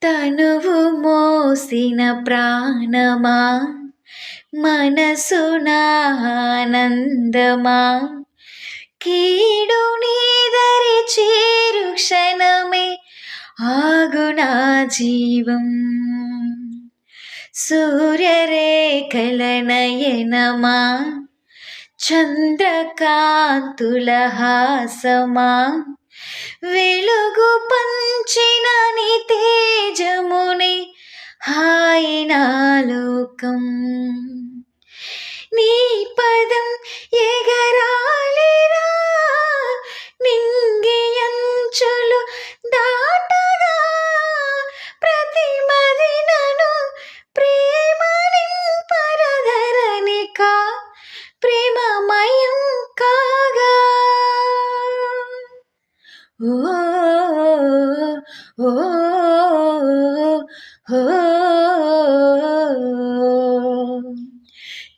తనువు మోసిన ప్రాణమా, మనసున ఆనందమా, కీడు నీదరి చేరు క్షణమే ఆగునా జీవం. సూర్యరేఖల నయనమా, చంద్రకాంతుల హాసమా, వెలుగు పంచిన నీ తేజమునే హాయినా లోకం. నీ పదం ఎగరాలిరా, నింగి అంచులు దాటగా, ప్రతి మదినను ప్రేమ నింపరధరనికా, ప్రేమమయం కాగా. ఓ ఓ ఓ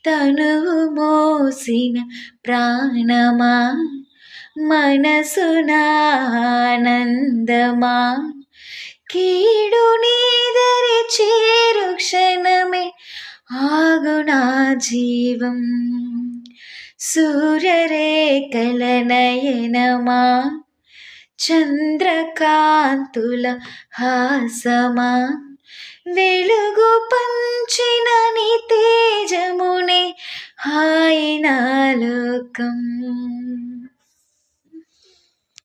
తనువు మోసిన ప్రాణమా, మనసున ఆనందమా, కీడు నీదరి చేరు క్షణమే ఆగునా జీవం. సూర్యరేఖల నయనమా, చంద్రకాంతుల హాసమా, వెలుగు పంచిన నీ తేజమునే హాయినా లోకం.